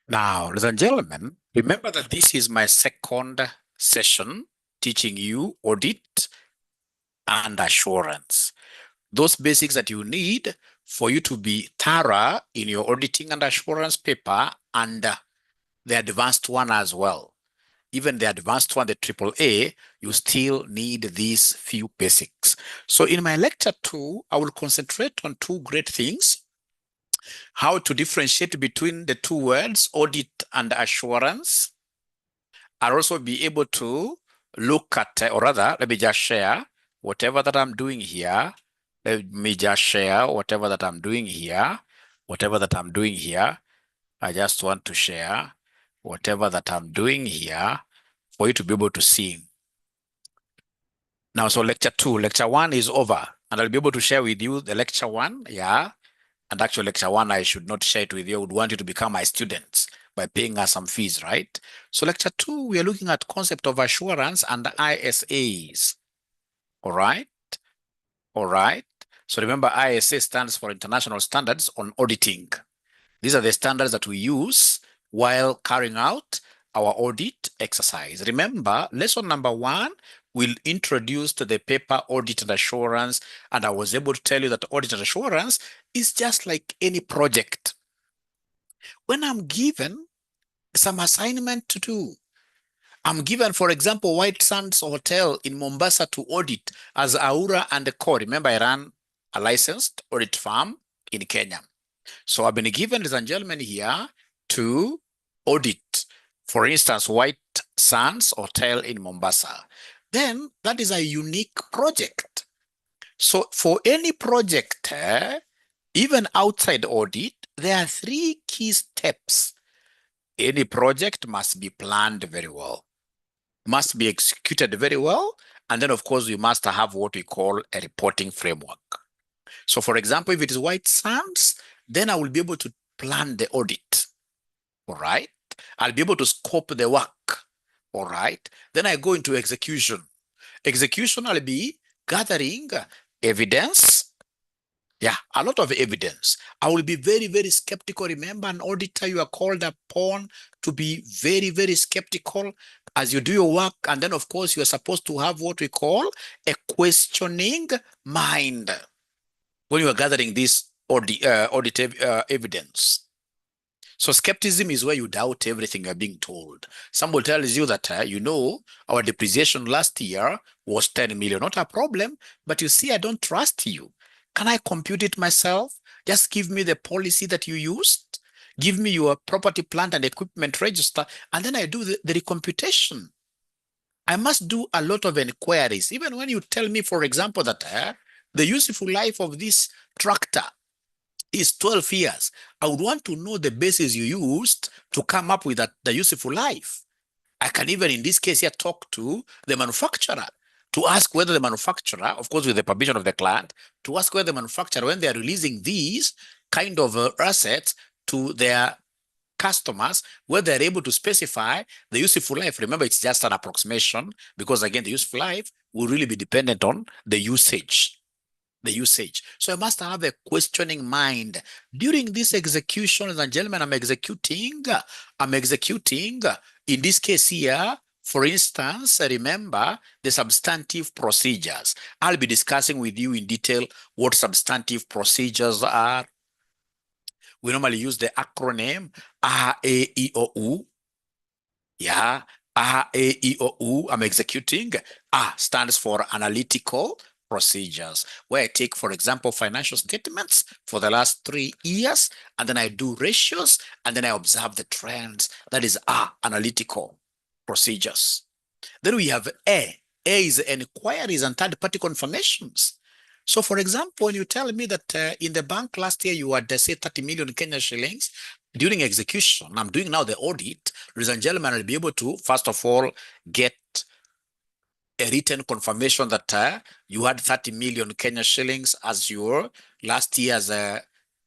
Now, ladies and gentlemen, remember that this is my second session teaching you audit and assurance. Those basics that you need for you to be thorough in your auditing and assurance paper and the advanced one as well. Even the advanced one, the AAA, you still need these few basics. So in my lecture 2, I will concentrate on two great things: how to differentiate between the two words, audit and assurance. I'll also be able to look at, or rather, let me just share whatever that I'm doing here. Let me just share whatever that I'm doing here. Whatever that I'm doing here, I just want to share whatever that I'm doing here for you to be able to see. Now, so lecture 2, lecture 1 is over, and I'll be able to share with you the lecture 1, yeah. And actually, lecture 1, I should not share it with you. I would want you to become my students by paying us some fees, right? So lecture 2, we are looking at concept of assurance and ISAs. All right? All right. So remember, ISA stands for International Standards on Auditing. These are the standards that we use while carrying out our audit exercise. Remember, lesson number 1 will introduce to the paper audit and assurance, and I was able to tell you that audit and assurance is just like any project. When I'm given some assignment to do, I'm given, for example, White Sands Hotel in Mombasa to audit as Aura and Co. Remember, I ran a licensed audit firm in Kenya. So I've been given, ladies and gentlemen, here to audit, for instance, White Sands Hotel in Mombasa. Then that is a unique project. So for any project, even outside audit, there are 3 key steps. Any project must be planned very well, must be executed very well, and then, of course, we must have what we call a reporting framework. So, for example, if it is White Sands, then I will be able to plan the audit, all right? I'll be able to scope the work, all right? Then I go into execution. Execution, I'll be gathering evidence. Yeah, a lot of evidence. I will be very, very skeptical. Remember, an auditor, you are called upon to be very, very skeptical as you do your work. And then, of course, you are supposed to have what we call a questioning mind when you are gathering this auditive evidence. So skepticism is where you doubt everything you're being told. Someone tells you that, our depreciation last year was 10 million, not a problem, but you see, I don't trust you. Can I compute it myself? Just give me the policy that you used. Give me your property, plant, and equipment register, and then I do the recomputation. I must do a lot of inquiries. Even when you tell me, for example, that the useful life of this tractor is 12 years, I would want to know the basis you used to come up with the useful life. I can even, in this case here, talk to the manufacturer to ask whether the manufacturer, of course, with the permission of the client, to ask whether the manufacturer, when they are releasing these kind of assets to their customers, whether they're able to specify the useful life. Remember, it's just an approximation because, again, the useful life will really be dependent on the usage. So I must have a questioning mind. During this execution, ladies and gentlemen, I'm executing, in this case here, for instance, remember the substantive procedures. I'll be discussing with you in detail what substantive procedures are. We normally use the acronym AAE-OU. Yeah, AAE-OU, I'm executing. A stands for analytical procedures, where I take, for example, financial statements for the last 3 years, and then I do ratios, and then I observe the trends. That is analytical procedures. Then we have A. A is inquiries and third-party confirmations. So, for example, when you tell me that in the bank last year you had, say, 30 million Kenya shillings, during execution, I'm doing now the audit, ladies and gentlemen, I'll be able to, first of all, get a written confirmation that you had 30 million Kenya shillings as your last year's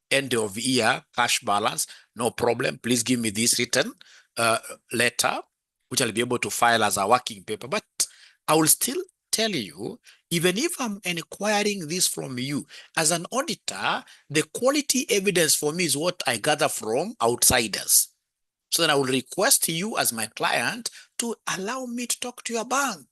end of year cash balance. No problem. Please give me this written letter, which I'll be able to file as a working paper. But I will still tell you, even if I'm inquiring this from you, as an auditor, the quality evidence for me is what I gather from outsiders. So then I will request you as my client to allow me to talk to your bank.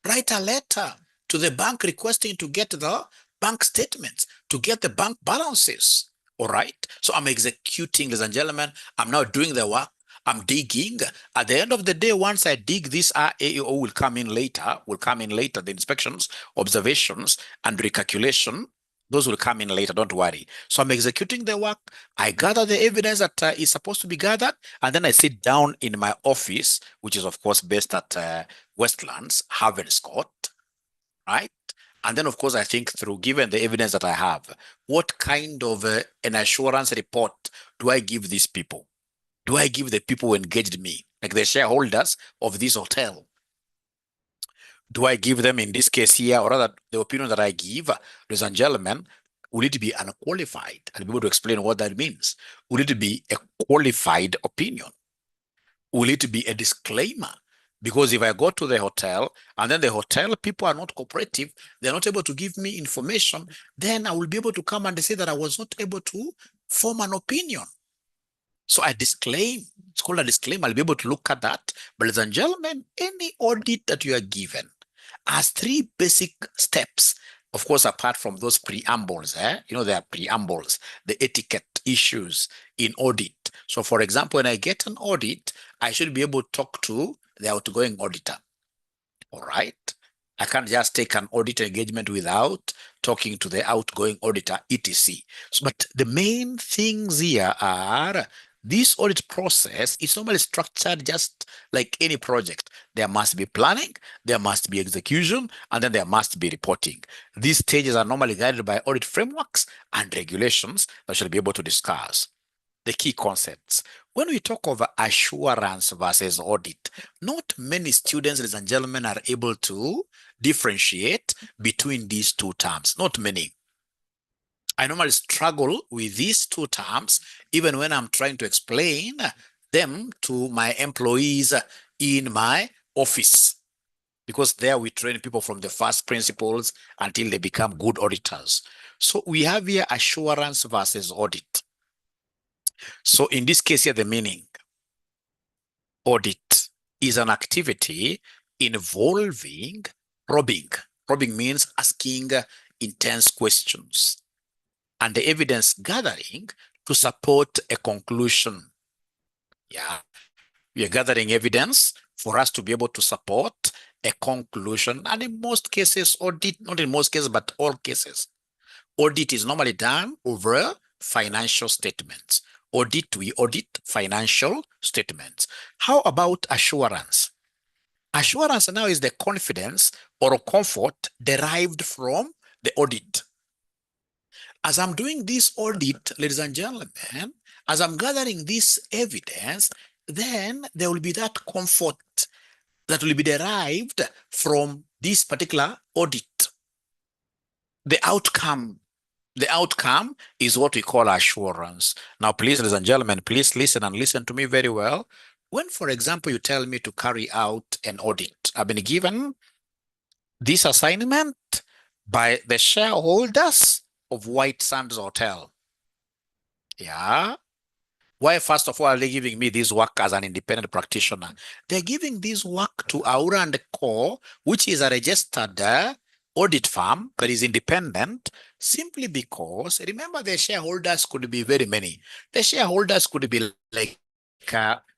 Write a letter to the bank requesting to get the bank statements, to get the bank balances. All right. So I'm executing, ladies and gentlemen. I'm now doing the work. I'm digging. At the end of the day, once I dig, this AAO will come in later, the inspections, observations, and recalculation. Those will come in later, don't worry. So I'm executing the work. I gather the evidence that is supposed to be gathered, and then I sit down in my office, which is, of course, based at Westlands, Havens Court, right? And then, of course, I think through, given the evidence that I have, what kind of an assurance report do I give these people? Do I give the people who engaged me, like the shareholders of this hotel? Do I give them, in this case here, or rather the opinion that I give, ladies and gentlemen, will it be unqualified? And be able to explain what that means. Will it be a qualified opinion? Will it be a disclaimer? Because if I go to the hotel and then the hotel people are not cooperative, they're not able to give me information, then I will be able to come and say that I was not able to form an opinion. So I disclaim. It's called a disclaimer. I'll be able to look at that. But ladies and gentlemen, any audit that you are given has three basic steps. Of course, apart from those preambles, there are preambles, the etiquette issues in audit. So for example, when I get an audit, I should be able to talk to the outgoing auditor. All right. I can't just take an audit engagement without talking to the outgoing auditor, etc. So, but the main things here are this audit process is normally structured just like any project. There must be planning, there must be execution, and then there must be reporting. These stages are normally guided by audit frameworks and regulations that shall be able to discuss. The key concepts. When we talk of assurance versus audit, not many students, ladies and gentlemen, are able to differentiate between these two terms. Not many. I normally struggle with these two terms, even when I'm trying to explain them to my employees in my office, because there we train people from the first principles until they become good auditors. So we have here assurance versus audit. So in this case here, the meaning, audit is an activity involving probing. Probing means asking intense questions and the evidence gathering to support a conclusion. Yeah, we are gathering evidence for us to be able to support a conclusion. And in most cases, audit, not in most cases, but all cases, audit is normally done over financial statements. We audit financial statements. How about assurance? Assurance now is the confidence or comfort derived from the audit. As I'm doing this audit, ladies and gentlemen, as I'm gathering this evidence, then there will be that comfort that will be derived from this particular audit. The outcome is what we call assurance. Now, please, ladies and gentlemen, please listen and listen to me very well. When, for example, you tell me to carry out an audit, I've been given this assignment by the shareholders of White Sands Hotel. Yeah. Why, first of all, are they giving me this work as an independent practitioner? They're giving this work to 𝐴URA & Co., which is a registered audit firm that is independent, simply because, remember, the shareholders could be very many. The shareholders could be like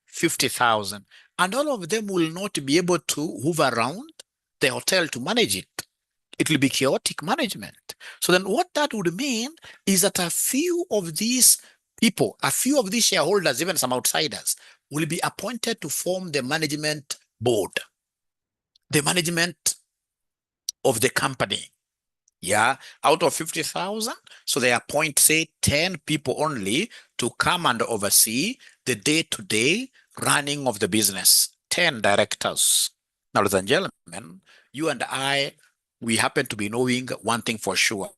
50,000, and all of them will not be able to move around the hotel to manage it. It will be chaotic management. So then what that would mean is that a few of these people, a few of these shareholders, even some outsiders, will be appointed to form the management board, the management of the company. Yeah, out of 50,000, so they appoint, say, 10 people only to come and oversee the day-to-day running of the business. 10 directors. Now, ladies and gentlemen, you and I, we happen to be knowing one thing for sure,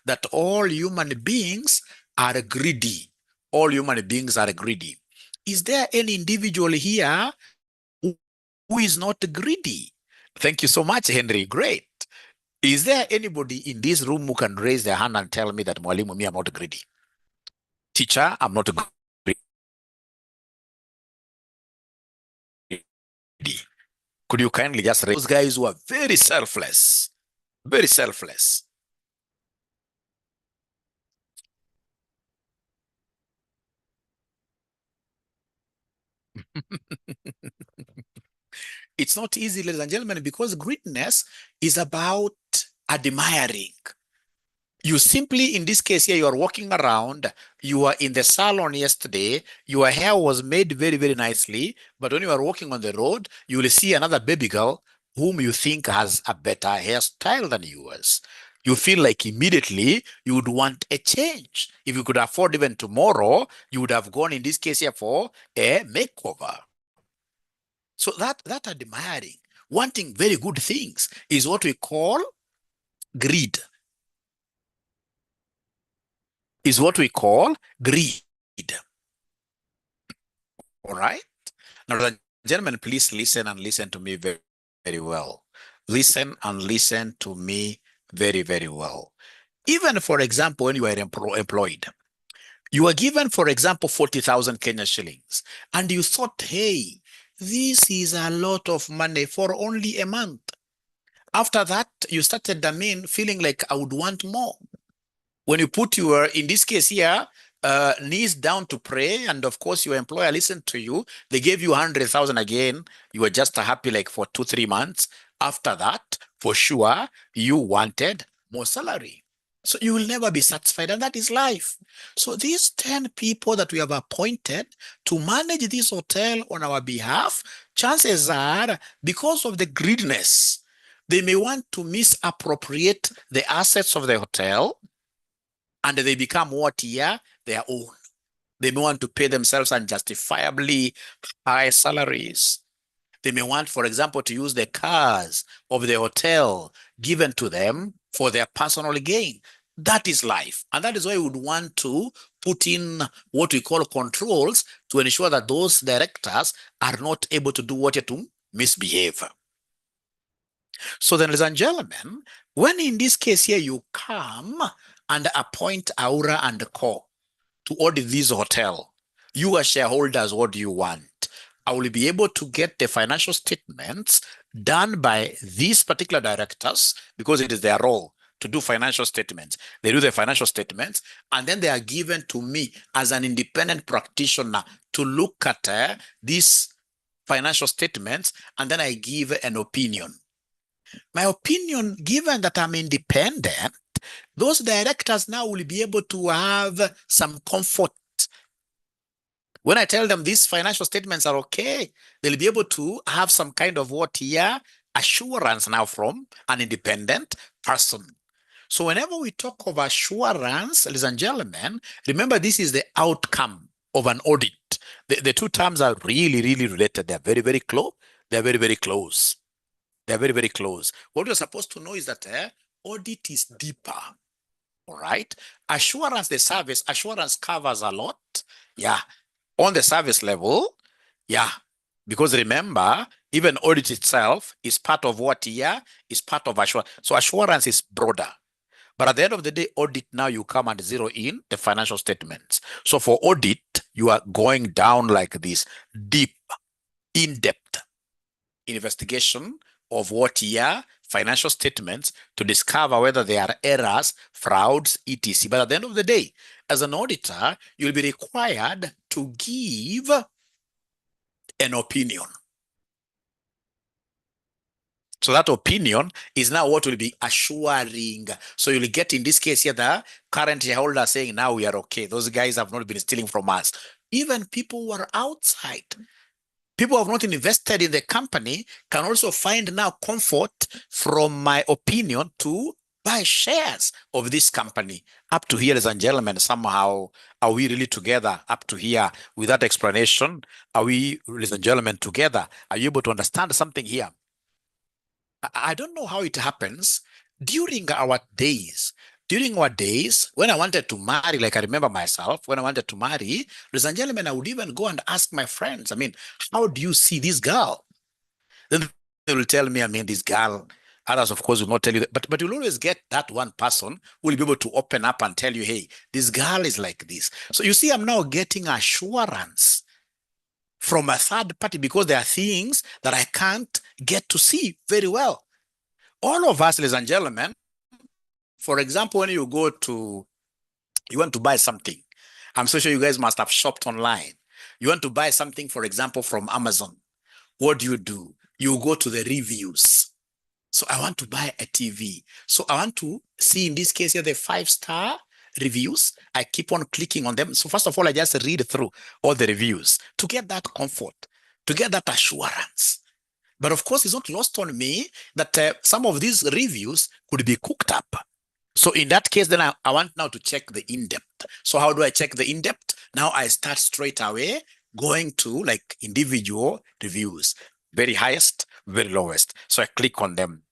that all human beings are greedy. All human beings are greedy. Is there any individual here who is not greedy? Thank you so much, Henry. Great. Is there anybody in this room who can raise their hand and tell me that, Mwalimu, me, I'm not greedy? Teacher, I'm not greedy. Could you kindly just raise those guys who are very selfless? Very selfless. It's not easy, ladies and gentlemen, because greatness is about admiring. You simply, in this case here, you are walking around, you are in the salon yesterday, your hair was made very, very nicely, but when you are walking on the road, you will see another baby girl whom you think has a better hairstyle than yours. You feel like immediately you would want a change. If you could afford even tomorrow, you would have gone in this case here for a makeover. So that admiring, wanting very good things is what we call greed. Is what we call greed. All right. Now, gentlemen, please listen and listen to me very, very well. Listen and listen to me very, very well. Even, for example, when you are employed, you are given, for example, 40,000 Kenya shillings, and you thought, hey, this is a lot of money for only a month. After that, you started, feeling like I would want more. When you put your, in this case here, knees down to pray, and of course your employer listened to you, they gave you 100,000 again, you were just happy like for 2-3 months. After that, for sure, you wanted more salary. So you will never be satisfied, and that is life. So these 10 people that we have appointed to manage this hotel on our behalf, chances are, because of the greediness, they may want to misappropriate the assets of the hotel, and they become what here? Their own. They may want to pay themselves unjustifiably high salaries. They may want, for example, to use the cars of the hotel given to them for their personal gain. That is life. And that is why we would want to put in what we call controls to ensure that those directors are not able to do what you to misbehave. So then, ladies and gentlemen, when in this case here you come and appoint Aura and Co to audit this hotel, you as shareholders, what do you want? I will be able to get the financial statements done by these particular directors because it is their role to do financial statements. They do the financial statements, and then they are given to me as an independent practitioner to look at these financial statements, and then I give an opinion. My opinion, given that I'm independent, those directors now will be able to have some comfort. When I tell them these financial statements are okay, they'll be able to have some kind of what here, assurance now from an independent person. So whenever we talk of assurance, ladies and gentlemen, remember this is the outcome of an audit. The two terms are really, really related. They're very, very close. They're very, very close. They're very, very close. What you're supposed to know is that audit is deeper. All right. Assurance, the service, assurance covers a lot. Yeah. On the service level, yeah. Because remember, even audit itself is part of what here is part of assurance. So assurance is broader. But at the end of the day, audit now you come and zero in the financial statements. So for audit, you are going down like this, deep, in-depth investigation of what here financial statements to discover whether there are errors, frauds, etc. But at the end of the day, as an auditor, you'll be required to give an opinion. So that opinion is now what will be assuring. So you'll get in this case here, the current shareholder saying, now we are okay. Those guys have not been stealing from us. Even people who are outside, people who have not invested in the company can also find now comfort from my opinion to buy shares of this company. Up to here, ladies and gentlemen, somehow, are we really together up to here with that explanation? Are we, ladies and gentlemen, together? Are you able to understand something here? I don't know how it happens during our days. During our days, when I wanted to marry, like I remember myself, when I wanted to marry, ladies and gentlemen, I would even go and ask my friends, how do you see this girl? Then they will tell me, this girl. Others, of course, will not tell you that, but you'll always get that one person who will be able to open up and tell you, hey, this girl is like this. So you see, I'm now getting assurance from a third party because there are things that I can't get to see very well. All of us, ladies and gentlemen, for example, when you want to buy something, I'm so sure you guys must have shopped online. You want to buy something, for example, from Amazon. What do? You go to the reviews. So I want to buy a TV. So I want to see, in this case here, the 5-star reviews. I keep on clicking on them. So first of all, I just read through all the reviews to get that comfort, to get that assurance. But of course, it's not lost on me that some of these reviews could be cooked up. So in that case, then I want now to check the in-depth. So how do I check the in-depth? Now I start straight away going to like individual reviews, very highest, very lowest. So I click on them.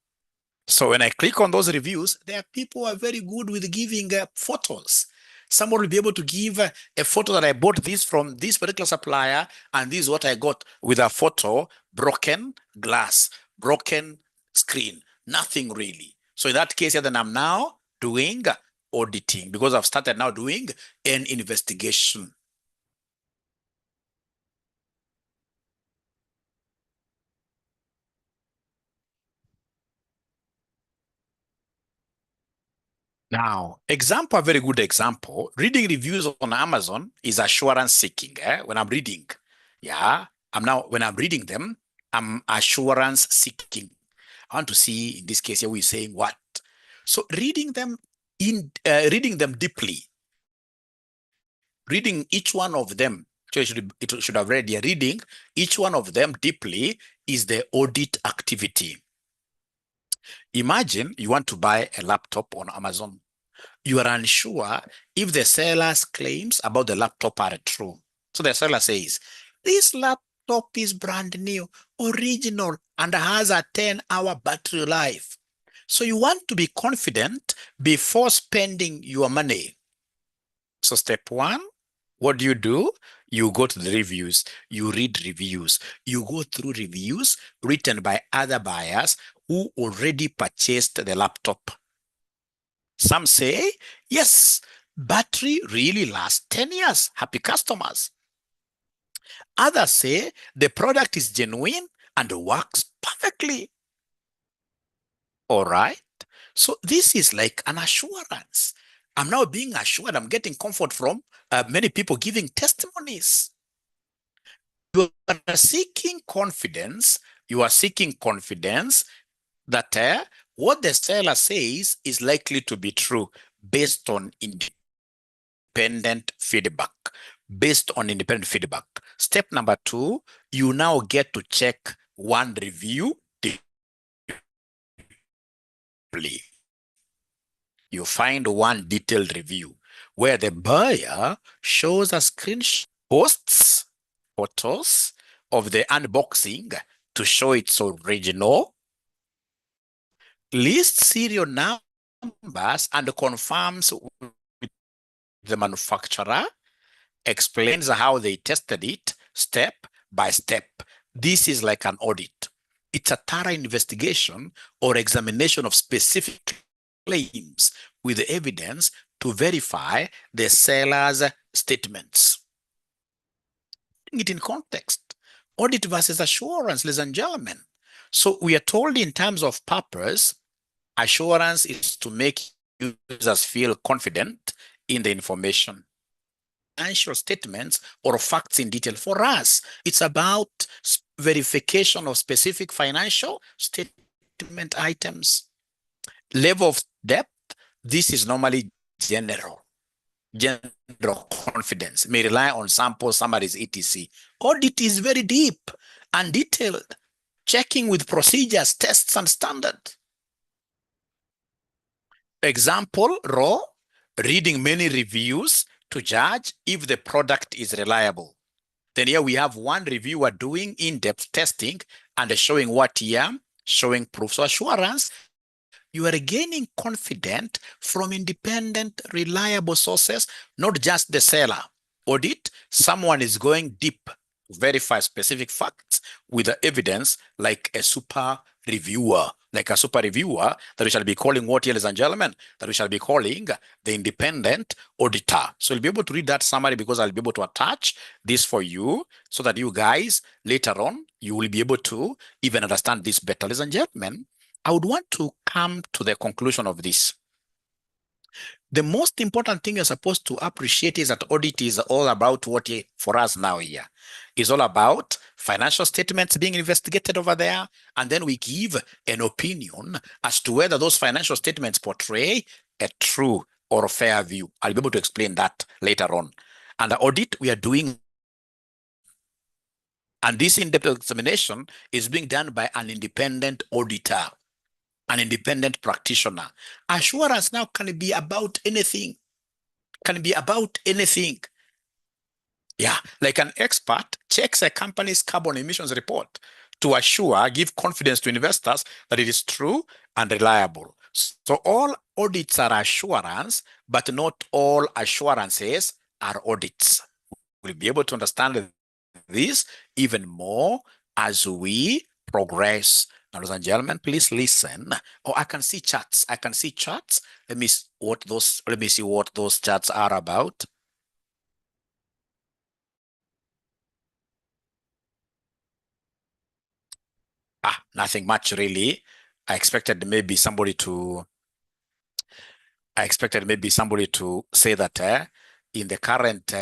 So when I click on those reviews, there are people who are very good with giving photos. Someone will be able to give a photo that I bought this from this particular supplier, and this is what I got with a photo, broken glass, broken screen, nothing really. So in that case, then I'm now doing auditing because I've started now doing an investigation. Now, a very good example, reading reviews on Amazon is assurance seeking. When I'm reading, when I'm reading them, I'm assurance seeking. I want to see, in this case here, we're saying what? So reading them deeply, reading each one of them, it should have read here, reading each one of them deeply is the audit activity. Imagine you want to buy a laptop on Amazon. You are unsure if the seller's claims about the laptop are true. So the seller says, this laptop is brand new, original, and has a 10-hour battery life. So you want to be confident before spending your money. So step one, what do? You go to the reviews, you read reviews, you go through reviews written by other buyers who already purchased the laptop. Some say, yes, battery really lasts 10 years. Happy customers. Others say the product is genuine and works perfectly. All right. So this is like an assurance. I'm now being assured, I'm getting comfort from many people giving testimonies. You are seeking confidence. You are seeking confidence that what the seller says is likely to be true based on independent feedback. Step number 2, you now get to check one review deeply. You find one detailed review where the buyer shows a screenshot, posts photos of the unboxing to show it's original, lists serial numbers and confirms with the manufacturer, explains how they tested it step by step. This is like an audit. It's a thorough investigation or examination of specific claims with evidence to verify the seller's statements. Putting it in context, audit versus assurance, ladies and gentlemen. So we are told in terms of purpose, assurance is to make users feel confident in the information. Financial statements or facts in detail. For us, it's about verification of specific financial statement items. Level of depth, this is normally general confidence, may rely on sample summaries, etc. Audit is very deep and detailed, checking with procedures, tests, and standards. Example, raw, reading many reviews to judge if the product is reliable. Then here we have one reviewer doing in-depth testing and showing what here, showing proofs of assurance. You are gaining confidence from independent, reliable sources, not just the seller. Audit, someone is going deep to verify specific facts with the evidence like a super reviewer like a super reviewer that we shall be calling what, ladies and gentlemen? That we shall be calling the independent auditor. So you'll be able to read that summary because I'll be able to attach this for you so that you guys later on, you will be able to even understand this better. Ladies and gentlemen, I would want to come to the conclusion of this. The most important thing you're supposed to appreciate is that audit is all about what for us now here is all about financial statements being investigated over there. And then we give an opinion as to whether those financial statements portray a true or a fair view. I'll be able to explain that later on. And the audit we are doing, and this in-depth examination is being done by an independent auditor, an independent practitioner. Assurance now can be about anything. Can be about anything. Yeah, like an expert checks a company's carbon emissions report to assure, give confidence to investors that it is true and reliable. So all audits are assurance, but not all assurances are audits. We'll be able to understand this even more as we progress. Now, ladies and gentlemen, please listen. Oh, I can see charts. I can see charts. Let me see what those charts are about. Nothing much really. I expected maybe somebody to say that in the current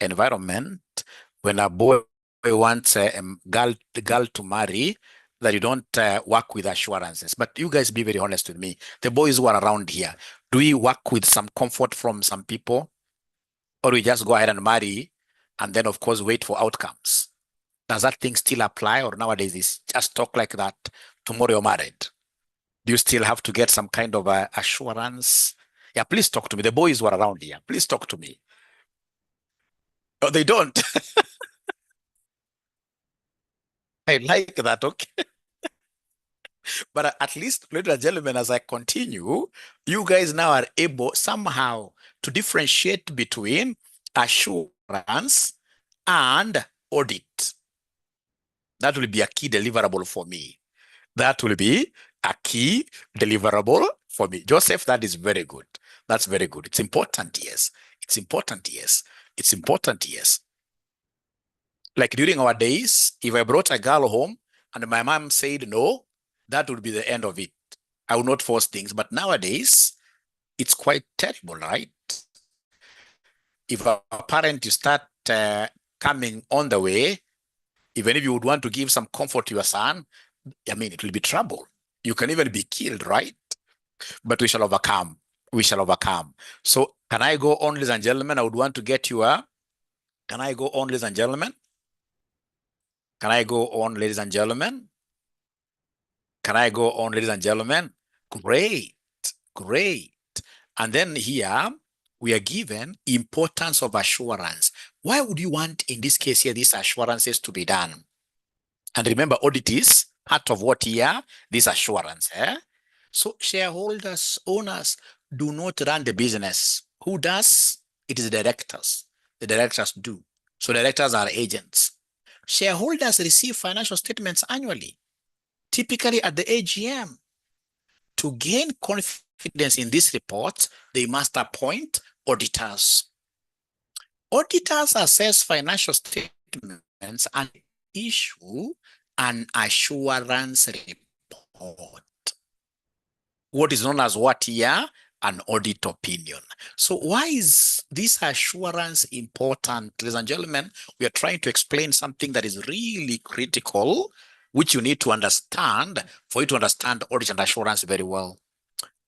environment, when a boy wants a girl to marry, that you don't work with assurances. But you guys be very honest with me. The boys who are around here, do we work with some comfort from some people? Or we just go ahead and marry and then, of course, wait for outcomes? Does that thing still apply, or nowadays it's just talk like that, tomorrow you're married? Do you still have to get some kind of assurance? Yeah, please talk to me. The boys who are around here, please talk to me. Oh, they don't. I like that, okay. But at least, ladies and gentlemen, as I continue, you guys now are able somehow to differentiate between assurance and audit. That will be a key deliverable for me. That will be a key deliverable for me. Joseph, that is very good. That's very good. It's important, yes. It's important, yes. It's important, yes. Like during our days, if I brought a girl home and my mom said no, that would be the end of it. I would not force things. But nowadays, it's quite terrible, right? If a parent you start coming on the way, even if you would want to give some comfort to your son, I mean, it will be trouble. You can even be killed, right? But we shall overcome. We shall overcome. So can I go on, ladies and gentlemen? I would want to get you can I go on, ladies and gentlemen? Can I go on, ladies and gentlemen? Can I go on, ladies and gentlemen? Great, great. And then here, we are given importance of assurance. Why would you want, in this case here, these assurances to be done? And remember, audit is part of what here? This assurance. So shareholders, owners do not run the business. Who does? It is the directors. The directors do. So directors are agents. Shareholders receive financial statements annually, typically at the AGM. To gain confidence in these reports, they must appoint auditors. Auditors assess financial statements and issue an assurance report. What is known as what here? An audit opinion. So why is this assurance important? Ladies and gentlemen, we are trying to explain something that is really critical, which you need to understand for you to understand audit and assurance very well.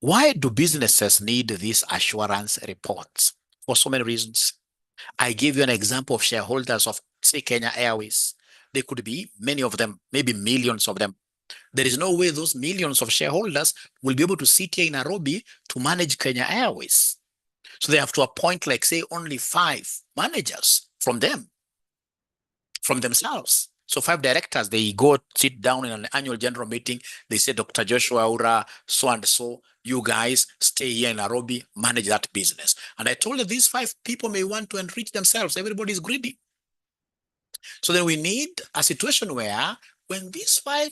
Why do businesses need these assurance reports? For so many reasons. I gave you an example of shareholders of, say, Kenya Airways. There could be many of them, maybe millions of them. There is no way those millions of shareholders will be able to sit here in Nairobi to manage Kenya Airways. So they have to appoint, like, say, only 5 managers from themselves. So 5 directors, they go sit down in an annual general meeting. They say, Dr. Joshua Aura, so and so, you guys stay here in Nairobi, manage that business. And I told you these 5 people may want to enrich themselves. Everybody is greedy. So then we need a situation where when these 5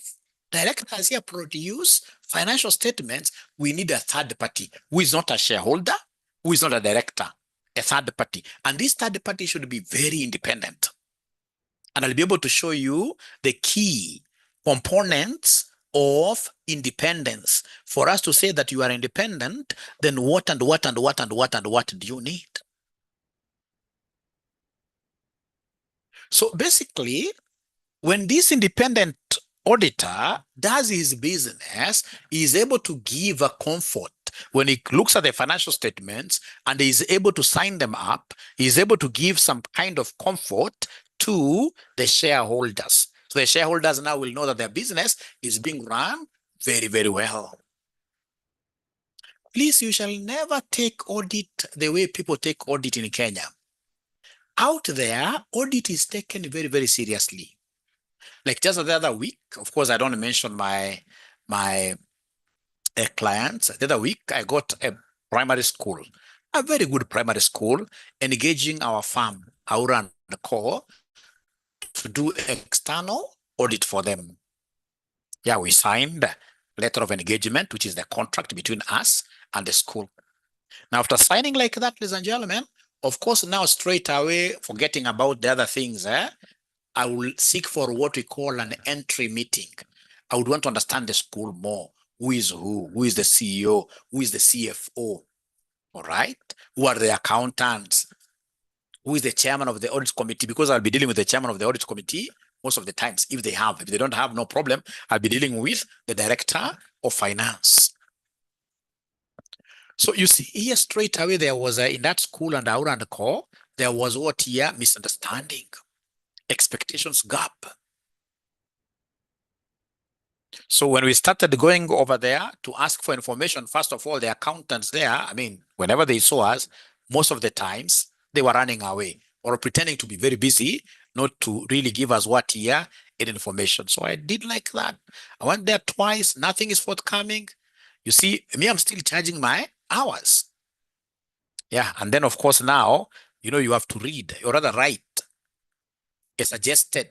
Directors here produce financial statements. We need a third party who is not a shareholder, who is not a director, a third party. And this third party should be very independent. And I'll be able to show you the key components of independence. For us to say that you are independent, then what and what and what and what and what do you need? So basically, when this independent auditor does his business, he is able to give a comfort. When he looks at the financial statements and he is able to sign them up, he is able to give some kind of comfort to the shareholders. So the shareholders now will know that their business is being run very, very well. Please, you shall never take audit the way people take audit in Kenya. Out there, audit is taken very, very seriously. Like just the other week, of course, I don't mention my clients. The other week, I got a primary school, a very good primary school, engaging our firm, Aura and Co, to do external audit for them. Yeah, we signed a letter of engagement, which is the contract between us and the school. Now, after signing like that, ladies and gentlemen, of course, now straight away, forgetting about the other things, I will seek for what we call an entry meeting. I would want to understand the school more. Who is the CEO? Who is the CFO? All right. Who are the accountants? Who is the chairman of the audit committee? Because I'll be dealing with the chairman of the audit committee most of the times. If they don't have, no problem. I'll be dealing with the director of finance. So you see here straight away, there was in that school and Aura and Co, there was what here? Misunderstanding, expectations gap. So when we started going over there to ask for information, first of all, the accountants there, I mean, whenever they saw us, most of the times they were running away or pretending to be very busy, not to really give us what here in information. So I did like that. I went there twice, nothing is forthcoming. You see, me, I'm still charging my hours. Yeah, and then of course now, you have to read, or rather write a suggested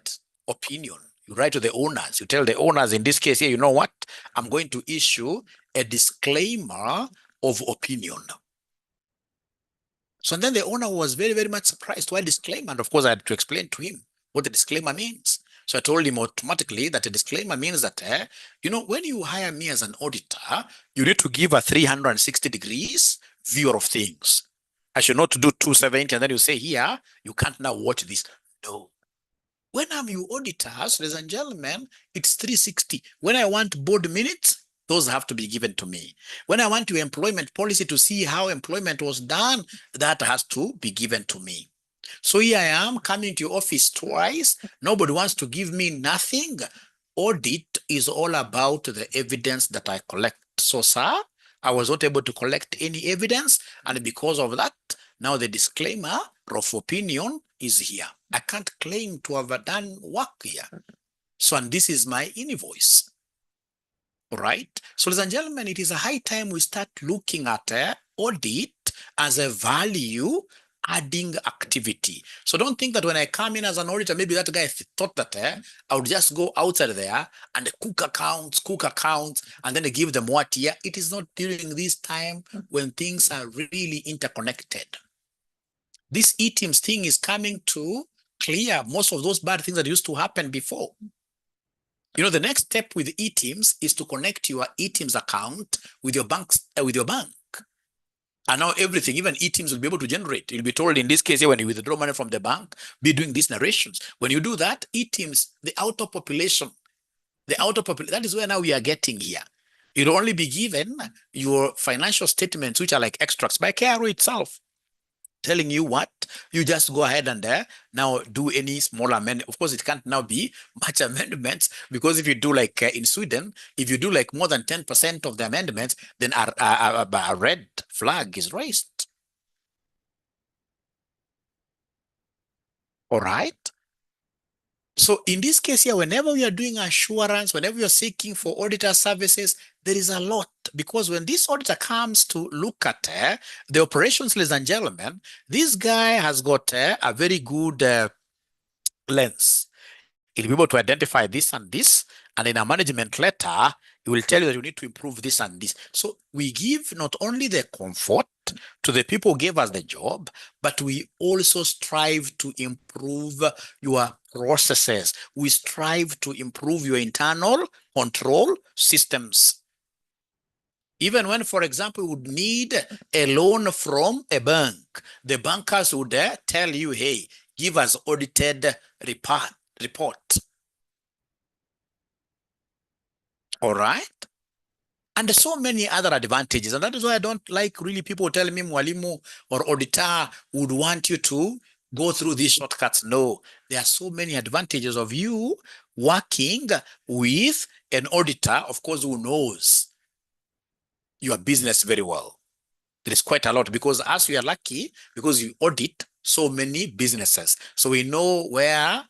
opinion. You write to the owners. You tell the owners, in this case here, you know what? I'm going to issue a disclaimer of opinion. So then the owner was very, very much surprised. Why disclaimer? And of course, I had to explain to him what the disclaimer means. So I told him automatically that a disclaimer means that, when you hire me as an auditor, you need to give a 360 degrees view of things. I should not do 270 and then you say here, you can't now watch this. No. When I'm your auditors, ladies and gentlemen, it's 360. When I want board minutes, those have to be given to me. When I want your employment policy to see how employment was done, that has to be given to me. So here I am coming to your office twice. Nobody wants to give me nothing. Audit is all about the evidence that I collect. So, sir, I was not able to collect any evidence. And because of that, now the disclaimer of opinion is here. I can't claim to have done work here. So, and this is my invoice. All right. So, ladies and gentlemen, it is a high time we start looking at audit as a value adding activity. So don't think that when I come in as an auditor, maybe that guy thought that I would just go outside there and cook accounts, and then give them what here. It is not during this time when things are really interconnected. This eTeams thing is coming to clear most of those bad things that used to happen before. The next step with eTeams is to connect your eTeams account with your bank. And now everything, even eTeams will be able to generate. You'll be told in this case here, when you withdraw money from the bank, be doing these narrations. When you do that, eTeams, the auto population, that is where now we are getting here. You'll only be given your financial statements, which are like extracts by KRO itself, telling you what, you just go ahead and now do any small amendment. Of course, it can't now be much amendments, because if you do like in Sweden, if you do like more than 10% of the amendments, then a red flag is raised. All right. So in this case here, whenever we are doing assurance, whenever you're seeking for auditor services, there is a lot, because when this auditor comes to look at the operations, ladies and gentlemen, this guy has got a very good lens. It'll be able to identify this and this. And in a management letter, it will tell you that you need to improve this and this. So we give not only the comfort to the people who gave us the job, but we also strive to improve your processes. We strive to improve your internal control systems. Even when, for example, you would need a loan from a bank, the bankers would tell you, hey, give us audited report. All right? And so many other advantages. And that is why I don't like really people telling me mwalimu or auditor would want you to go through these shortcuts. No, there are so many advantages of you working with an auditor, of course, who knows your business very well. There is quite a lot, because as we are lucky, because you audit so many businesses. So we know where,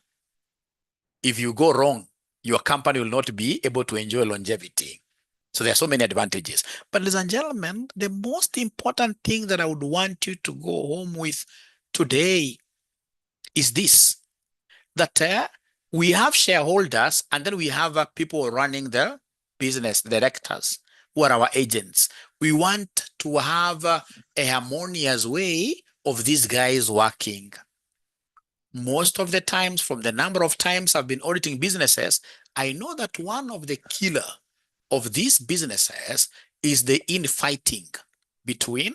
if you go wrong, your company will not be able to enjoy longevity. So there are so many advantages. But ladies and gentlemen, the most important thing that I would want you to go home with today is this, that we have shareholders, and then we have people running the business, directors, who are our agents. We want to have a harmonious way of these guys working. Most of the times, from the number of times I've been auditing businesses, I know that one of the killer of these businesses is the infighting between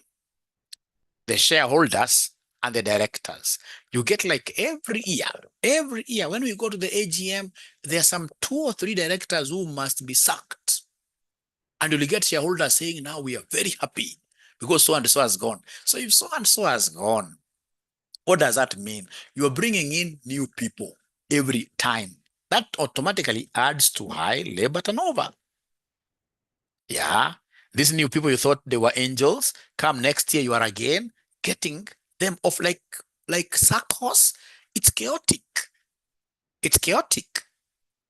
the shareholders and the directors. You get like every year, when we go to the AGM, there are some 2 or 3 directors who must be sacked. And you'll get shareholders saying, now we are very happy because so-and-so has gone. So if so-and-so has gone, what does that mean? You're bringing in new people every time. That automatically adds to high labor turnover. Yeah, these new people, you thought they were angels, come next year, you are again getting them off like circus. It's chaotic. It's chaotic.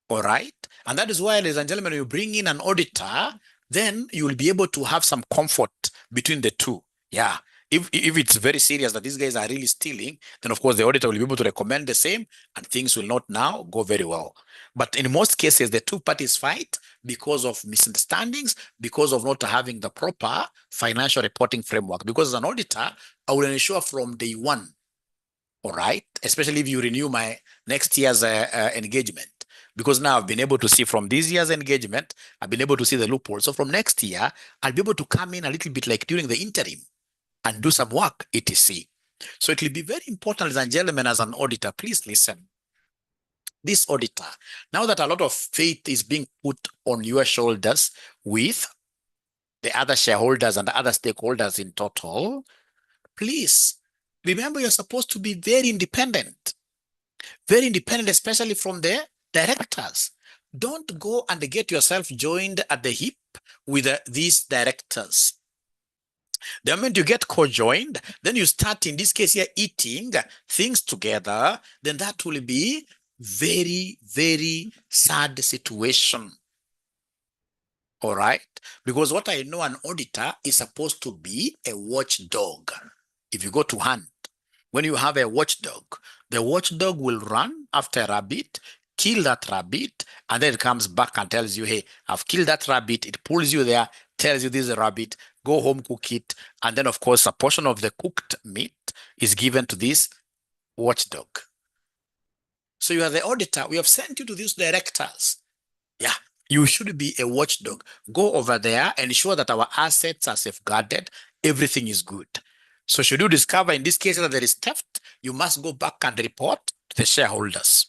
All right. And that is why, ladies and gentlemen, you bring in an auditor, then you will be able to have some comfort between the two. Yeah. If it's very serious that these guys are really stealing, then of course the auditor will be able to recommend the same, and things will not now go very well. But in most cases, the two parties fight because of misunderstandings, because of not having the proper financial reporting framework. Because as an auditor, I will ensure from day one, all right, especially if you renew my next year's engagement, because now I've been able to see from this year's engagement, I've been able to see the loophole. So from next year, I'll be able to come in a little bit like during the interim and do some work, etc. So it will be very important, ladies and gentlemen, as an auditor, please listen. This auditor, now that a lot of faith is being put on your shoulders with the other shareholders and the other stakeholders in total, please remember you're supposed to be very independent, especially from the directors. Don't go and get yourself joined at the hip with these directors. The moment you get co-joined, then you start, in this case here, eating things together, then that will be very, very sad situation. All right? Because what I know, an auditor is supposed to be a watchdog. If you go to hunt, when you have a watchdog, the watchdog will run after a rabbit, kill that rabbit, and then it comes back and tells you, hey, I've killed that rabbit. It pulls you there, tells you this is a rabbit, go home, cook it. And then, of course, a portion of the cooked meat is given to this watchdog. So you are the auditor. We have sent you to these directors. Yeah, you should be a watchdog. Go over there and ensure that our assets are safeguarded. Everything is good. So should you discover in this case that there is theft, you must go back and report to the shareholders.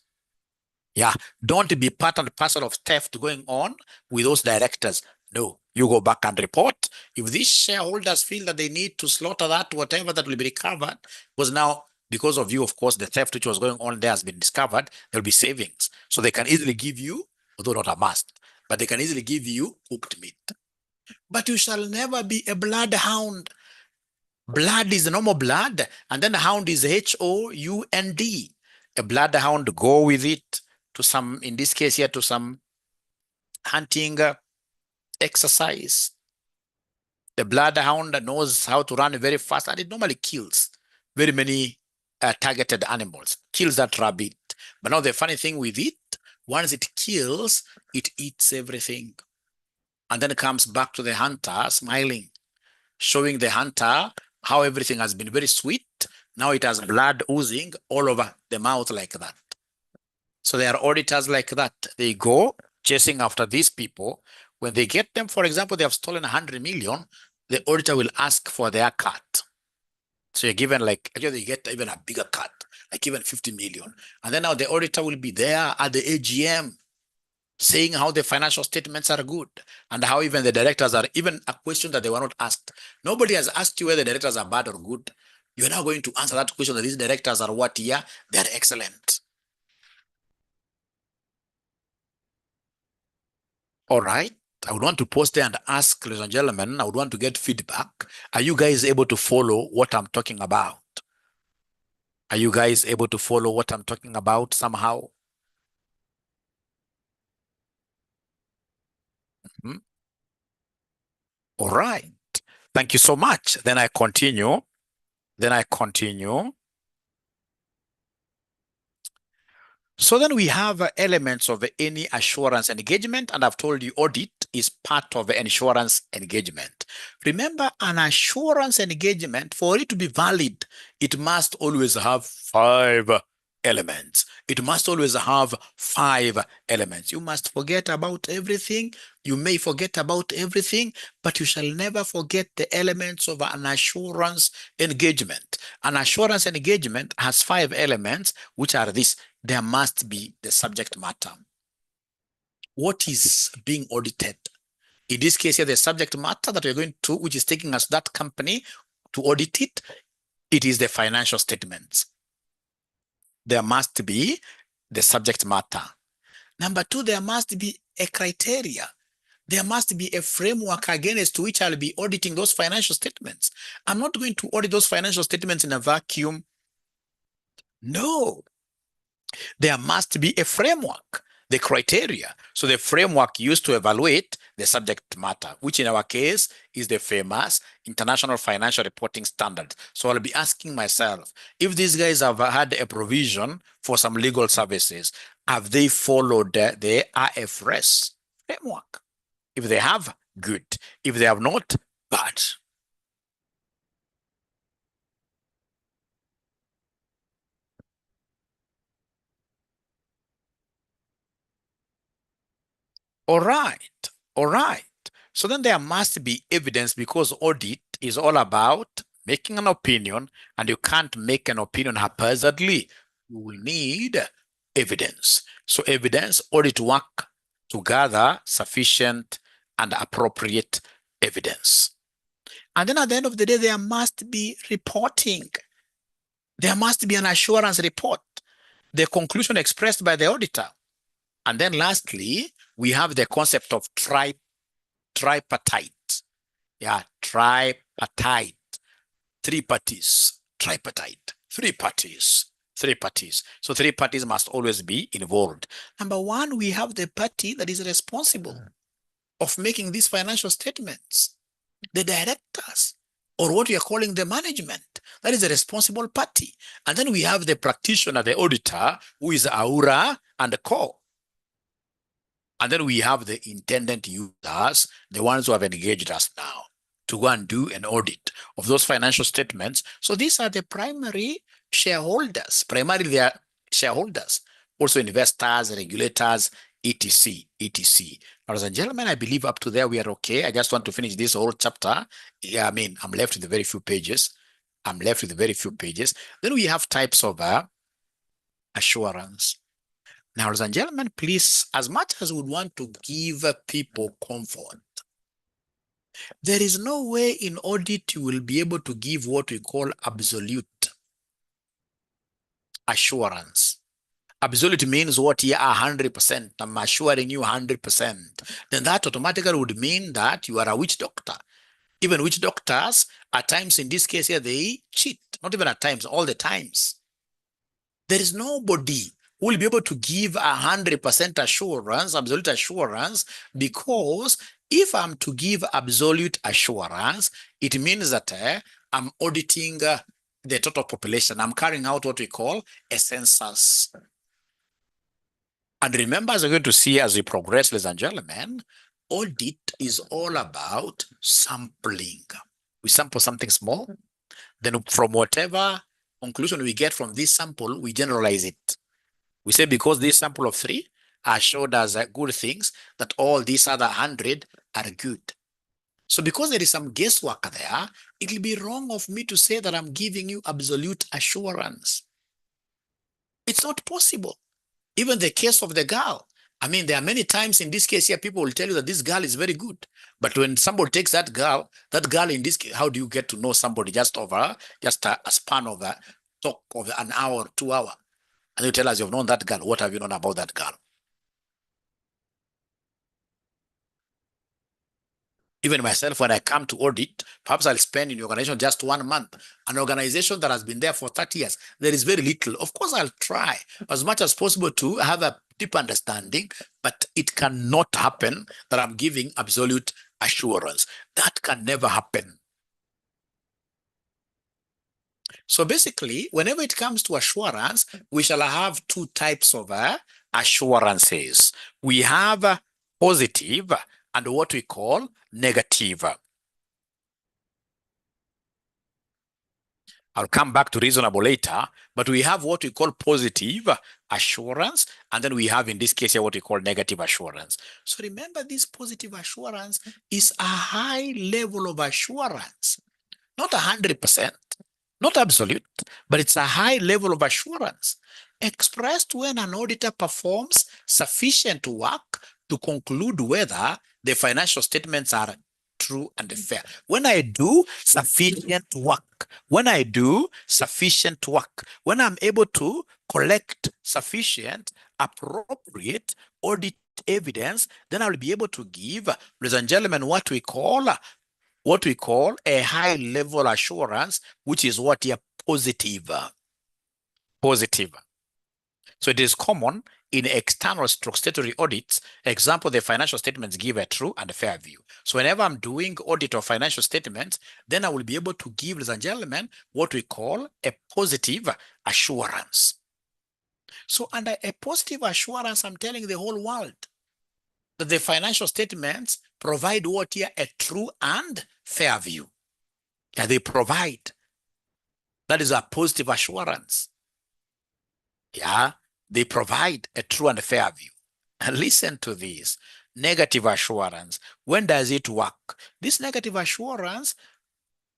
Yeah, don't be part and parcel of theft going on with those directors. No, you go back and report. If these shareholders feel that they need to slaughter that, whatever that will be recovered, because now, because of you, of course, the theft which was going on there has been discovered, there'll be savings. So they can easily give you, although not a must, but they can easily give you cooked meat. But you shall never be a bloodhound. Blood is the normal blood, and then the hound is H-O-U-N-D. A bloodhound, go with it to some, in this case here, to some hunting exercise. The bloodhound knows how to run very fast, and it normally kills very many targeted animals, kills that rabbit. But now the funny thing with it, Once it kills, it eats everything. And then it comes back to the hunter smiling, showing the hunter how everything has been very sweet. Now it has blood oozing all over the mouth like that. So there are auditors like that. They go chasing after these people. When they get them, for example, they have stolen 100 million, the auditor will ask for their cut. So you're given like, actually you get even a bigger cut, like even 50 million. And then now the auditor will be there at the AGM saying how the financial statements are good and how even the directors are, even a question that they were not asked. Nobody has asked you whether the directors are bad or good. You're now going to answer that question that these directors are what year? They're excellent. All right. I would want to post there and ask, ladies and gentlemen, I would want to get feedback. Are you guys able to follow what I'm talking about? Are you guys able to follow what I'm talking about somehow? Hmm? All right. Thank you so much. Then I continue. So then we have elements of any assurance engagement, and I've told you audit is part of the insurance engagement. Remember, an assurance engagement, for it to be valid, it must always have 5 elements. It must always have 5 elements. You must forget about everything. You may forget about everything, but you shall never forget the elements of an assurance engagement. An assurance engagement has 5 elements, which are this. There must be the subject matter. What is being audited? In this case here, the subject matter that we're going to, which is taking us that company to audit it, it is the financial statements. There must be the subject matter. Number 2, there must be a criteria. There must be a framework against which I'll be auditing those financial statements. I'm not going to audit those financial statements in a vacuum. No, there must be a framework, the criteria. So the framework used to evaluate the subject matter, which in our case is the famous International Financial Reporting Standard. So I'll be asking myself, if these guys have had a provision for some legal services, have they followed the IFRS framework? If they have, good. If they have not, bad. All right. All right. So then there must be evidence, because audit is all about making an opinion, and you can't make an opinion haphazardly. You will need evidence. So evidence, audit work to gather sufficient and appropriate evidence. And then at the end of the day, there must be reporting. There must be an assurance report, the conclusion expressed by the auditor. And then lastly, we have the concept of tripartite. Yeah, tripartite. 3 parties. Tripartite. 3 parties. 3 parties. So 3 parties must always be involved. Number 1, we have the party that is responsible of making these financial statements, the directors, or what we are calling the management. That is a responsible party. And then we have the practitioner, the auditor, who is Aura and Co. And then we have the intended users, the ones who have engaged us now to go and do an audit of those financial statements. So these are the primary shareholders. Primarily, they are shareholders, also investors, regulators, etc., etc. Ladies and gentlemen, I believe up to there we are okay. I just want to finish this whole chapter. Yeah, I mean, I'm left with very few pages. Then we have types of assurance. Now, ladies and gentlemen, please, as much as we would want to give people comfort, there is no way in audit you will be able to give what we call absolute assurance. Absolute means what? Yeah, 100%. I'm assuring you 100%. Then that automatically would mean that you are a witch doctor. Even witch doctors, at times in this case here, they cheat. Not even at times, all the times. There is nobody who will be able to give 100% assurance, absolute assurance, because if I'm to give absolute assurance, it means that I'm auditing the total population. I'm carrying out what we call a census. And remember, as we're going to see as we progress, ladies and gentlemen, audit is all about sampling. We sample something small, then from whatever conclusion we get from this sample, we generalize it. We say because this sample of 3 are showed as good things, that all these other 100 are good. So because there is some guesswork there, it will be wrong of me to say that I'm giving you absolute assurance. It's not possible. Even the case of the girl. I mean, there are many times in this case here, people will tell you that this girl is very good. But when somebody takes that girl in this case, how do you get to know somebody just over just a span of a talk of an hour, 2 hours? And you tell us you've known that girl. What have you known about that girl? Even myself, when I come to audit, perhaps I'll spend in the organization just 1 month. An organization that has been there for 30 years, there is very little. Of course, I'll try as much as possible to have a deep understanding, but it cannot happen that I'm giving absolute assurance. That can never happen. So basically, whenever it comes to assurance, we shall have 2 types of assurances. We have positive and what we call negative. I'll come back to reasonable later, but we have what we call positive assurance, and then we have in this case here what we call negative assurance. So remember, this positive assurance is a high level of assurance, not 100%, not absolute, but it's a high level of assurance expressed when an auditor performs sufficient work to conclude whether the financial statements are true and fair. When I do sufficient work, when I'm able to collect sufficient, appropriate audit evidence, then I'll be able to give, ladies and gentlemen, what we call a high level assurance, which is what here positive. So it is common in external statutory audits. Example, the financial statements give a true and fair view. So whenever I'm doing audit of financial statements, then I will be able to give, ladies and gentlemen, what we call a positive assurance. So under a positive assurance, I'm telling the whole world that the financial statements provide what here a true and fair view. Yeah, they provide. That is a positive assurance. Yeah, they provide a true and fair view. And listen to this. Negative assurance. When does it work? This negative assurance,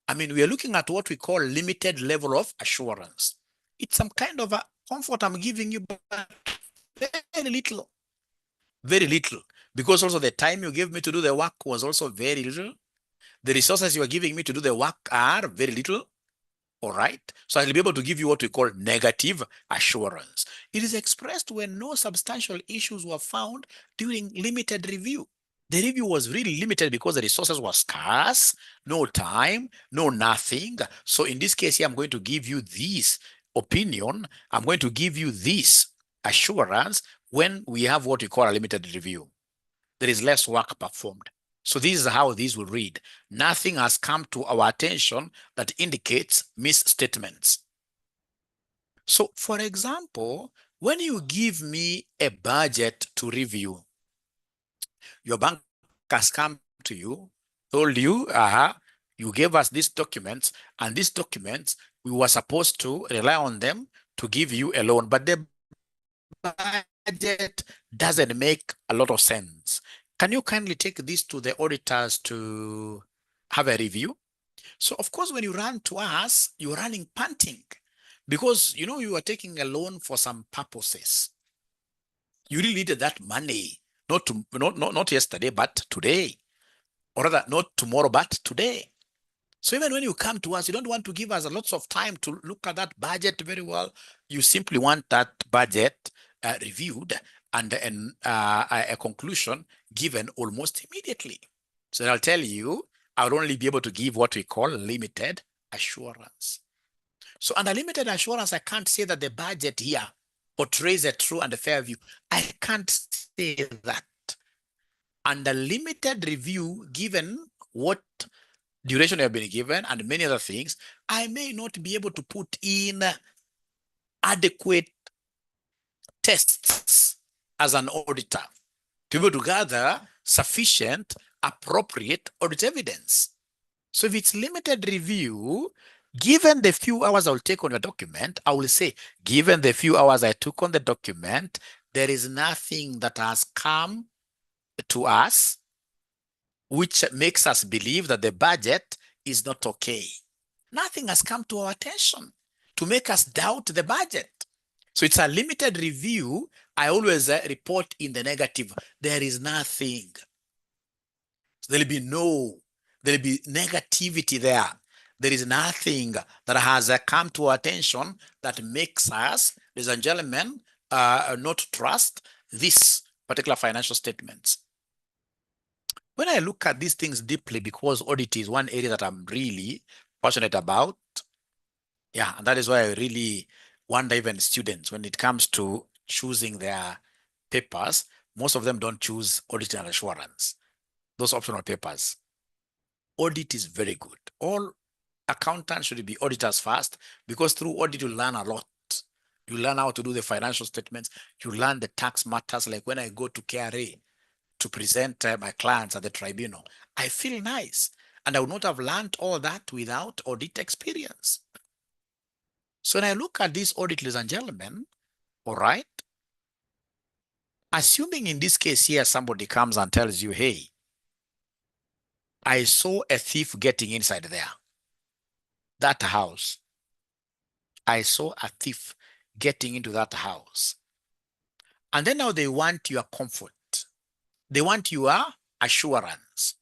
I mean, we are looking at what we call limited level of assurance. It's some kind of a comfort I'm giving you, but very little. Very little. Because also the time you gave me to do the work was also very little. The resources you are giving me to do the work are very little. All right. So I'll be able to give you what we call negative assurance. It is expressed when no substantial issues were found during limited review. The review was really limited because the resources were scarce, no time, no nothing. So in this case here, I'm going to give you this opinion. I'm going to give you this assurance when we have what we call a limited review. There is less work performed. So this is how these will read. Nothing has come to our attention that indicates misstatements. So for example, when you give me a budget to review, your bank has come to you, told you, you gave us these documents, and these documents, we were supposed to rely on them to give you a loan, but the budget doesn't make a lot of sense. Can you kindly take this to the auditors to have a review? So of course, when you run to us, you're running panting because you are taking a loan for some purposes. You really needed that money, not yesterday, but today, or rather not tomorrow, but today. So even when you come to us, you don't want to give us lots of time to look at that budget very well. You simply want that budget reviewed and a conclusion given almost immediately. So I'll tell you, I'll only be able to give what we call limited assurance. So under limited assurance, I can't say that the budget here portrays a true and a fair view. I can't say that. Under limited review, given what duration you have been given and many other things, I may not be able to put in adequate tests as an auditor to be able to gather sufficient, appropriate audit evidence. So if it's limited review, given the few hours I'll take on your document, I will say, given the few hours I took on the document, there is nothing that has come to us which makes us believe that the budget is not okay. Nothing has come to our attention to make us doubt the budget. So it's a limited review. I always report in the negative. There is nothing. So there'll be negativity there. There is nothing that has come to our attention that makes us, ladies and gentlemen, not trust this particular financial statements. When I look at these things deeply, because audit is one area that I'm really passionate about, yeah, and that is why I really wonder even students, when it comes to choosing their papers, most of them don't choose audit and assurance, those optional papers. Audit is very good. All accountants should be auditors first, because through audit you learn a lot. You learn how to do the financial statements. You learn the tax matters. Like when I go to KRA to present my clients at the tribunal, I feel nice. And I would not have learned all that without audit experience. So when I look at this audit, ladies and gentlemen, all right, assuming in this case here, somebody comes and tells you, hey, I saw a thief getting inside there, that house. I saw a thief getting into that house. And then now they want your comfort. They want your assurance.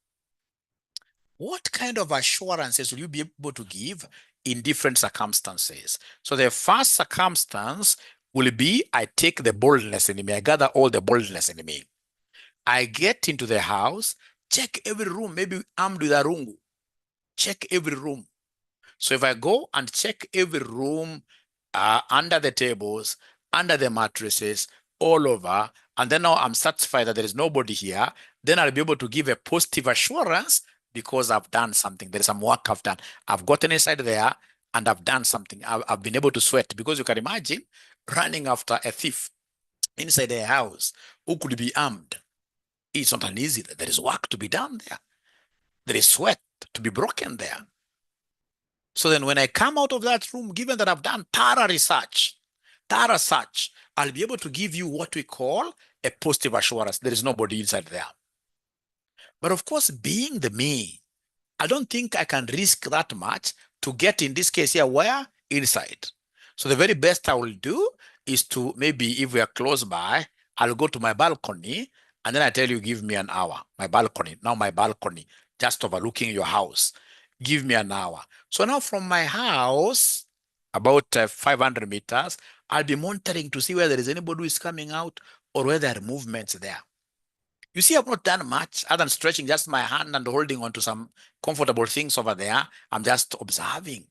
What kind of assurances will you be able to give in different circumstances? So the first circumstance will be, I take the boldness in me. I gather all the boldness in me. I get into the house, check every room, maybe armed with a rungu. Check every room. So if I go and check every room, under the tables, under the mattresses, all over, and then now I'm satisfied that there is nobody here, then I'll be able to give a positive assurance because I've done something. There is some work I've done. I've gotten inside there and I've done something. I've been able to sweat, because you can imagine running after a thief inside a house who could be armed. It's not an easy. There is work to be done there. There is sweat to be broken there. So then when I come out of that room, given that I've done thorough research, I'll be able to give you what we call a positive assurance. There is nobody inside there. But of course, being the me, I don't think I can risk that much to get, in this case here, where? Inside. So the very best I will do is to, maybe if we are close by, I'll go to my balcony and then I tell you, give me an hour. My balcony, just overlooking your house. Give me an hour. So now from my house, about 500 meters, I'll be monitoring to see whether there is anybody who is coming out or whether there are movements there. You see, I've not done much other than stretching just my hand and holding on to some comfortable things over there. I'm just observing.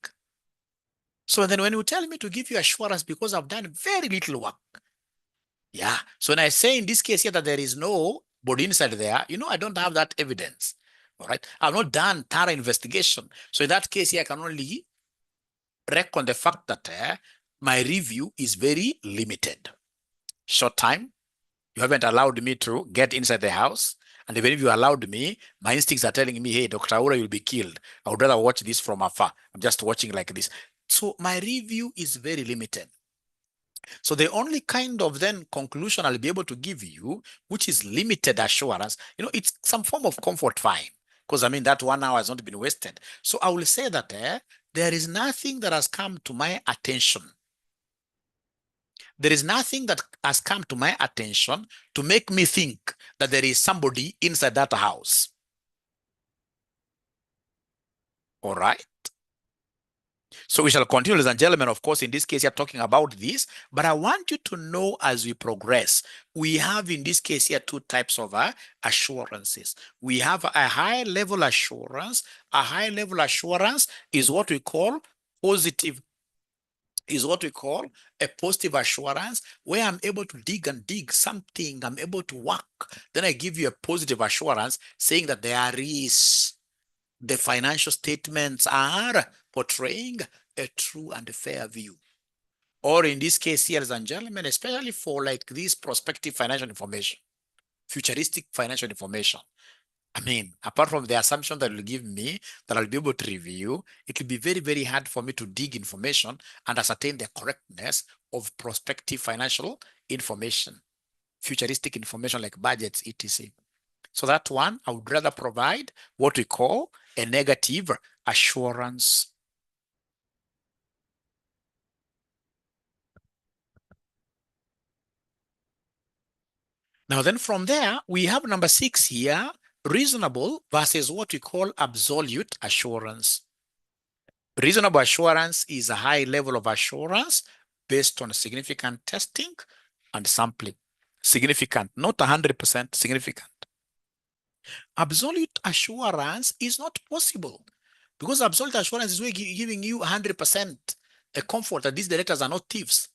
So then when you tell me to give you assurance because I've done very little work, yeah. So when I say in this case here that there is no body inside there, I don't have that evidence. All right. I've not done thorough investigation. So in that case here, I can only reckon the fact that my review is very limited. Short time. You haven't allowed me to get inside the house. And even if you allowed me, my instincts are telling me, hey, Dr. Aura, you'll be killed. I would rather watch this from afar. I'm just watching like this. So my review is very limited. So the only kind of then conclusion I'll be able to give you, which is limited assurance, it's some form of comfort, fine. Because that 1 hour has not been wasted. So I will say that there is nothing that has come to my attention. There is nothing that has come to my attention to make me think that there is somebody inside that house. All right. So we shall continue, ladies and gentlemen. Of course, in this case, you're talking about this, but I want you to know as we progress, we have in this case here 2 types of assurances. We have a high-level assurance. A high-level assurance is what we call positive, a positive assurance, where I'm able to dig something, I'm able to work. Then I give you a positive assurance saying that the financial statements are portraying a true and fair view. Or in this case here, ladies and gentlemen, especially for like this prospective financial information, futuristic financial information. I mean, apart from the assumption that it will give me, that I'll be able to review, it will be very, very hard for me to dig information and ascertain the correctness of prospective financial information, futuristic information like budgets, etc. So that one, I would rather provide what we call a negative assurance. Now then from there, we have number 6 here, reasonable versus what we call absolute assurance. Reasonable assurance is a high level of assurance based on significant testing and sampling. Significant, not 100%, significant. Absolute assurance is not possible because absolute assurance is giving you 100% a comfort that these directors are not thieves.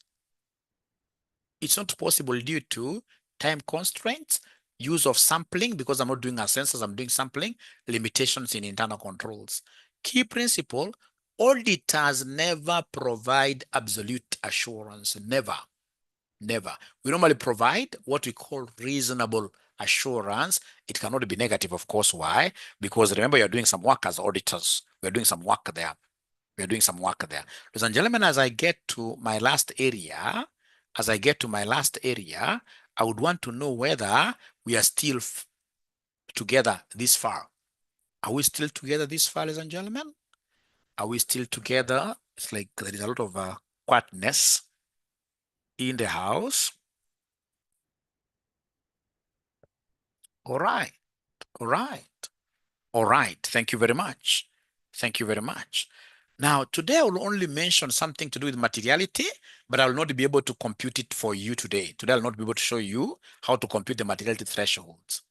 It's not possible due to time constraints, use of sampling, because I'm not doing a census, I'm doing sampling, limitations in internal controls. Key principle, auditors never provide absolute assurance, never. We normally provide what we call reasonable assurance. It cannot be negative, of course. Why? Because remember, you're doing some work as auditors. We're doing some work there. Ladies and gentlemen, as I get to my last area, I would want to know whether we are still together this far. Are we still together this far, ladies and gentlemen? Are we still together? It's like there is a lot of quietness in the house. All right. Thank you very much. Now, today I will only mention something to do with materiality, but I will not be able to compute it for you today. Today I will not be able to show you how to compute the materiality thresholds.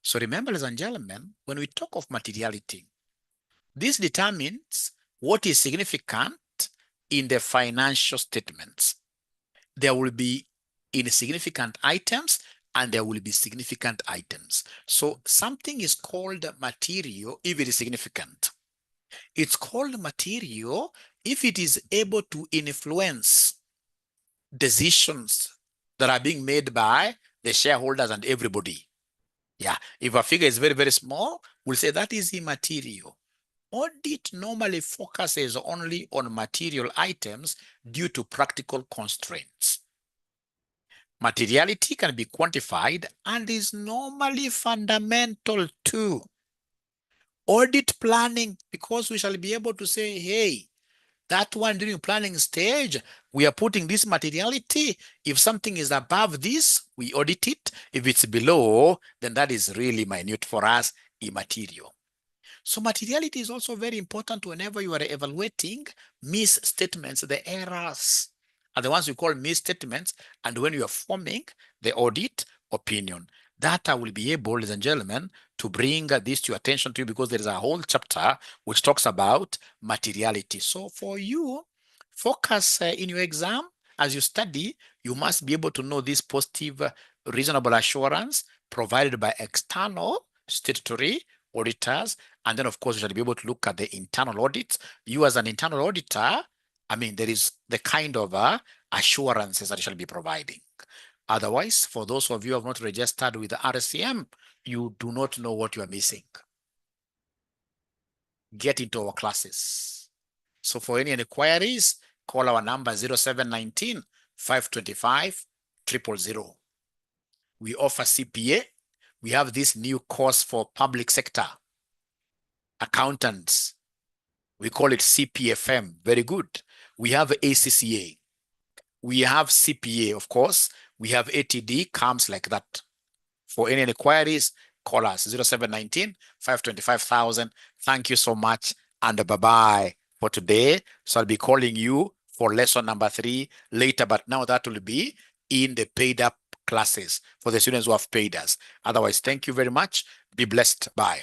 So remember, ladies and gentlemen, when we talk of materiality, this determines what is significant in the financial statements. There will be insignificant items and there will be significant items. So something is called material if it is significant. It's called material if it is able to influence decisions that are being made by the shareholders and everybody. Yeah, if a figure is very, very small, we'll say that is immaterial. Audit normally focuses only on material items due to practical constraints. Materiality can be quantified and is normally fundamental to audit planning, because we shall be able to say, hey, that one during planning stage, we are putting this materiality. If something is above this, we audit it. If it's below, then that is really minute for us, immaterial. So materiality is also very important whenever you are evaluating misstatements. The errors are the ones we call misstatements, and when you are forming the audit opinion. That I will be able, ladies and gentlemen, to bring this to your attention to you, because there is a whole chapter which talks about materiality. So for you, focus in your exam as you study, you must be able to know this positive reasonable assurance provided by external statutory auditors. And then, of course, you shall be able to look at the internal audits. You as an internal auditor, I mean, there is the kind of assurances that you shall be providing. Otherwise, for those of you who have not registered with the RCM, you do not know what you are missing. Get into our classes. So for any inquiries, call our number 0719 525 000. We offer CPA. We have this new course for public sector accountants. We call it CPFM. Very good. We have ACCA. We have CPA, of course. We have ATD, comes like that. For any inquiries, call us 0719 525,000. Thank you so much, and bye-bye for today. So I'll be calling you for lesson number 3 later, but now that will be in the paid up classes for the students who have paid us. Otherwise, thank you very much. Be blessed. Bye.